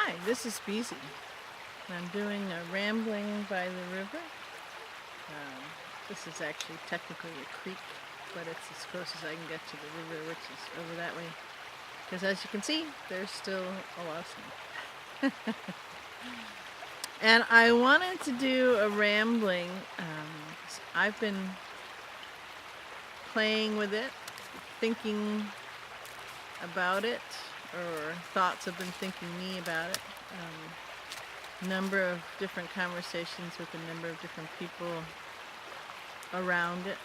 Hi, this is Beezy. I'm doing a rambling by the river. This is actually technically a creek, but it's as close as I can get to the river, which is over that way. Because as you can see, there's still a lot of snow. And I wanted to do a rambling. I've been playing with it, thinking about it, or thoughts have been thinking me about it. Number of different conversations with a number of different people around it.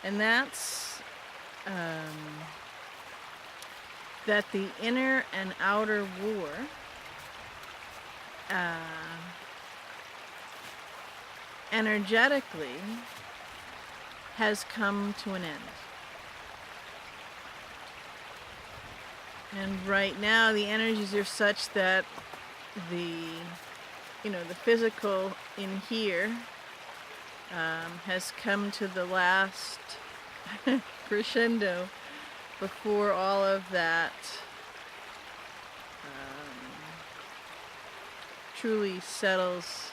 And that's that the inner and outer war energetically has come to an end. And right now the energies are such that the physical in here has come to the last crescendo before all of that truly settles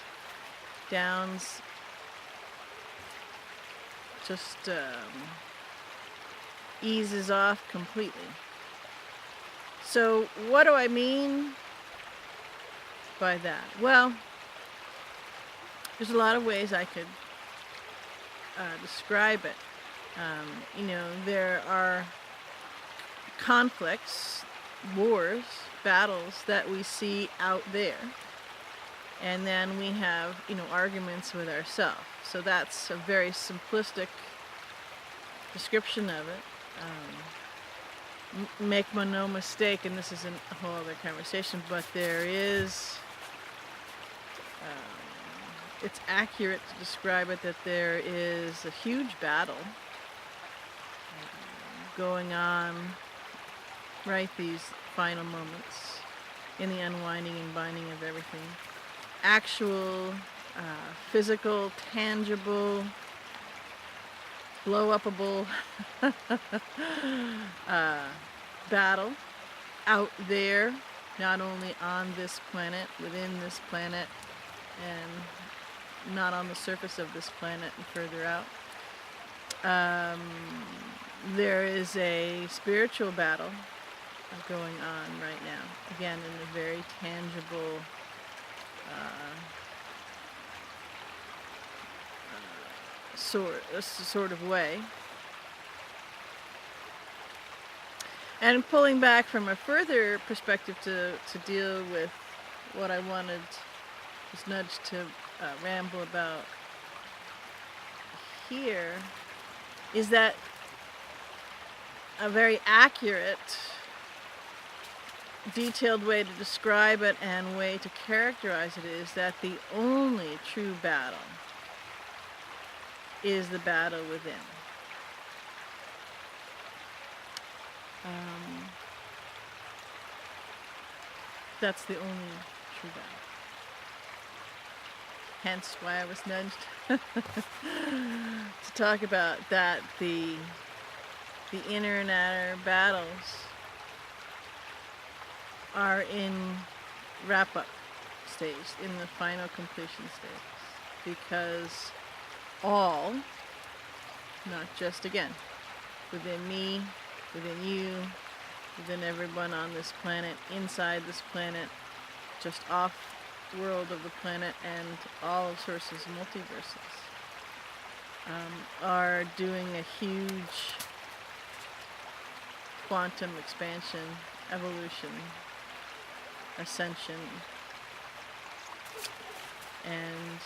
down, just eases off completely. So what do I mean by that? Well, there's a lot of ways I could describe it. There are conflicts, wars, battles that we see out there. And then we have, arguments with ourselves. So that's a very simplistic description of it. Make no mistake, and this isn't a whole other conversation, but there is, it's accurate to describe it that there is a huge battle going on right these final moments in the unwinding and binding of everything. Actual, physical, tangible, blow-upable battle out there, not only on this planet, within this planet, and not on the surface of this planet and further out. There is a spiritual battle going on right now, again in a very tangible sort of way. And pulling back from a further perspective to deal with what I wanted this nudge to ramble about here, is that a very accurate, detailed way to describe it and way to characterize it is that the only true battle is the battle within. That's the only true battle. Hence why I was nudged to talk about that, the inner and outer battles are in wrap-up stage, in the final completion stage, because all, not just again, within me, within you, within everyone on this planet, inside this planet, just off the world of the planet, and all sources of multiverses, are doing a huge quantum expansion, evolution, ascension, and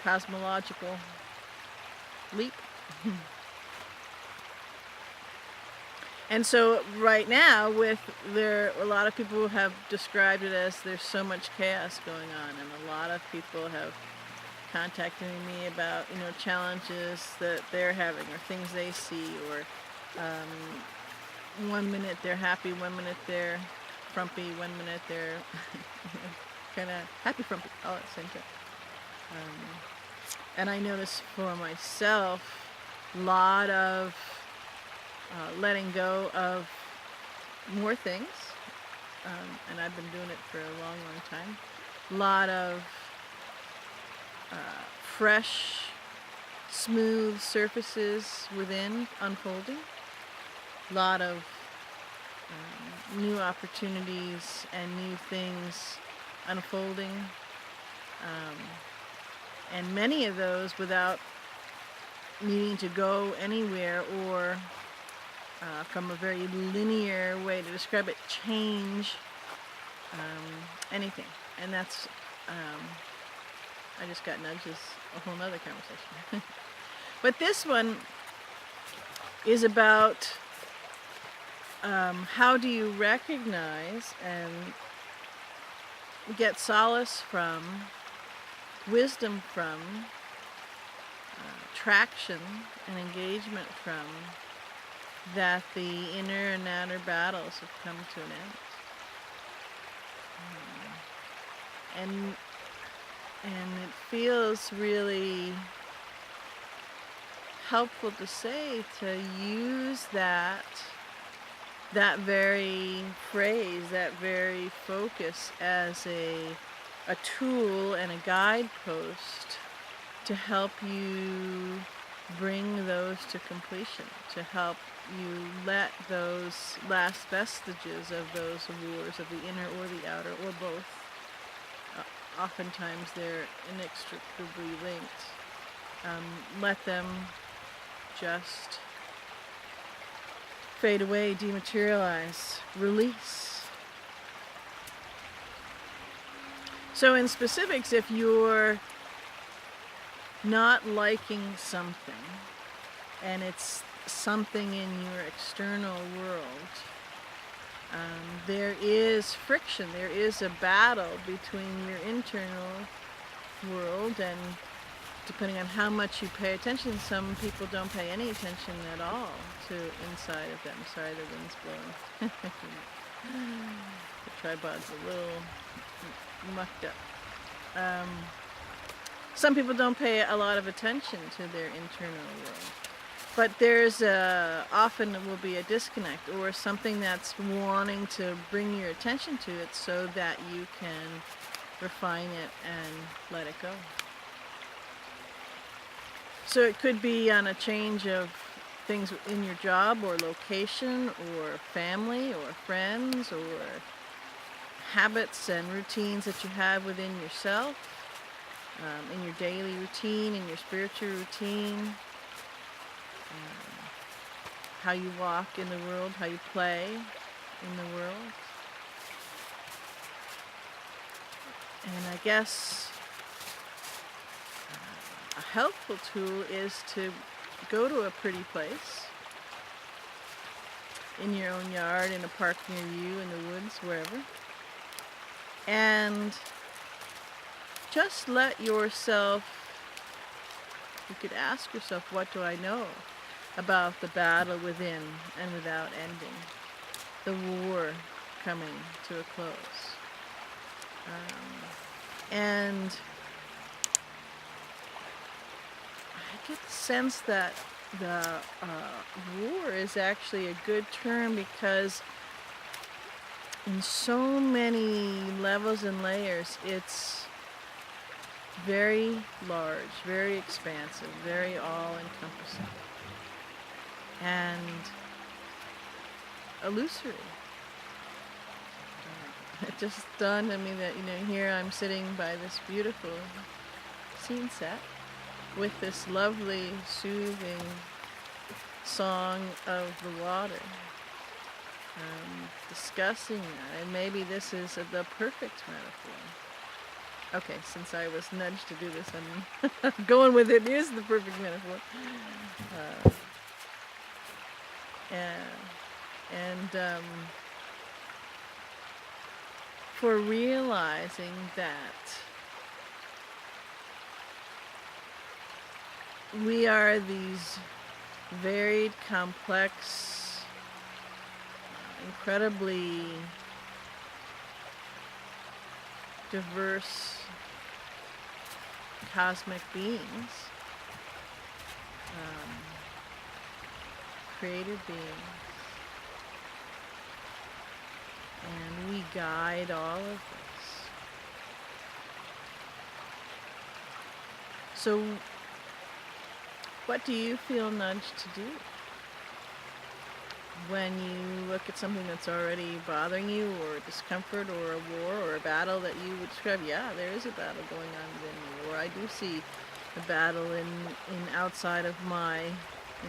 cosmological leap. And so right now, a lot of people have described it as there's so much chaos going on, and a lot of people have contacted me about challenges that they're having, or things they see, or 1 minute they're happy, 1 minute they're frumpy, 1 minute they're kind of happy frumpy all at the same time. And I notice for myself a lot of letting go of more things, and I've been doing it for a long, long time. A lot of fresh, smooth surfaces within unfolding. A lot of new opportunities and new things unfolding. And many of those without needing to go anywhere or from a very linear way to describe it, change anything. And that's, I just got nudges, a whole nother conversation. But this one is about how do you recognize and get solace from, wisdom from, traction and engagement from, that the inner and outer battles have come to an end. And it feels really helpful to say, to use that very phrase, that very focus as a tool and a guidepost to help you bring those to completion, to help you let those last vestiges of those wars of the inner or the outer or both, oftentimes they're inextricably linked, let them just fade away, dematerialize, release. So in specifics, if you're not liking something, and it's something in your external world, there is friction, there is a battle between your internal world, and depending on how much you pay attention, some people don't pay any attention at all to inside of them. Sorry, the wind's blowing. The tripod's a little mucked up. Some people don't pay a lot of attention to their internal world. But there's often will be a disconnect or something that's wanting to bring your attention to it so that you can refine it and let it go. So it could be on a change of things in your job or location or family or friends or habits and routines that you have within yourself, in your daily routine, in your spiritual routine, how you walk in the world, how you play in the world. And I guess a helpful tool is to go to a pretty place, in your own yard, in a park near you, in the woods, wherever, and just let yourself, you could ask yourself, what do I know about the battle within and without ending, the war coming to a close? And I get the sense that the war is actually a good term because in so many levels and layers, it's very large, very expansive, very all-encompassing, and illusory. It just dawned on me that, here I'm sitting by this beautiful scene set with this lovely, soothing song of the water, discussing that, and maybe this is the perfect metaphor. Okay, since I was nudged to do this, I'm going with it. Here's the perfect metaphor. And for realizing that we are these varied, complex, incredibly diverse cosmic beings, created beings, guide all of this. So, what do you feel nudged to do when you look at something that's already bothering you, or a discomfort, or a war, or a battle that you would describe? Yeah, there is a battle going on within me, or I do see a battle in outside of in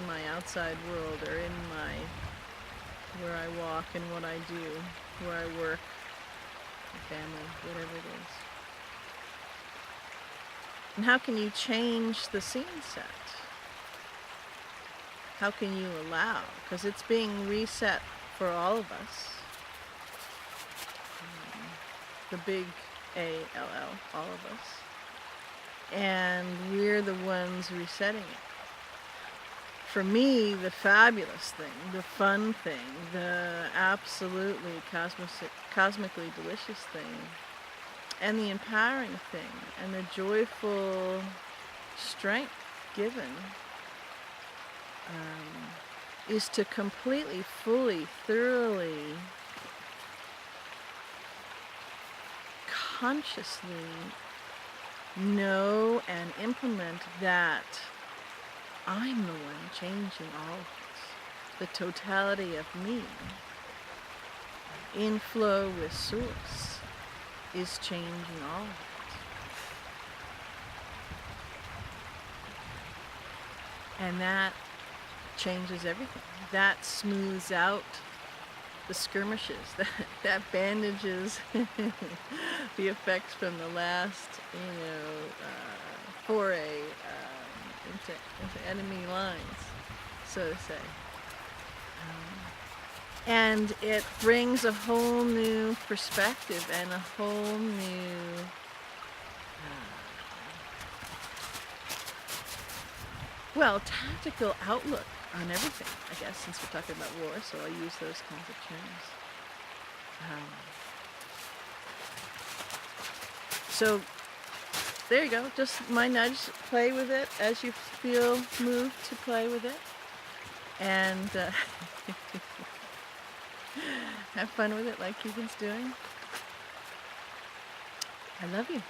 my outside world, or in my where I walk and what I do, where I work, my family, whatever it is. And how can you change the scene set? How can you allow? Because it's being reset for all of us. The big ALL, all of us. And we're the ones resetting it. For me, the fabulous thing, the fun thing, the absolutely cosmically delicious thing, and the empowering thing, and the joyful strength given is to completely, fully, thoroughly, consciously know and implement that I'm the one changing all of this. The totality of me, in flow with Source, is changing all of it. And that changes everything. That smooths out the skirmishes. That bandages the effects from the last, foray into enemy lines, so to say. And it brings a whole new perspective and a whole new tactical outlook on everything, I guess, since we're talking about war, so I use those kinds of terms. So there you go, just my nudge, play with it as you feel moved to play with it, and have fun with it like Keegan's doing. I love you.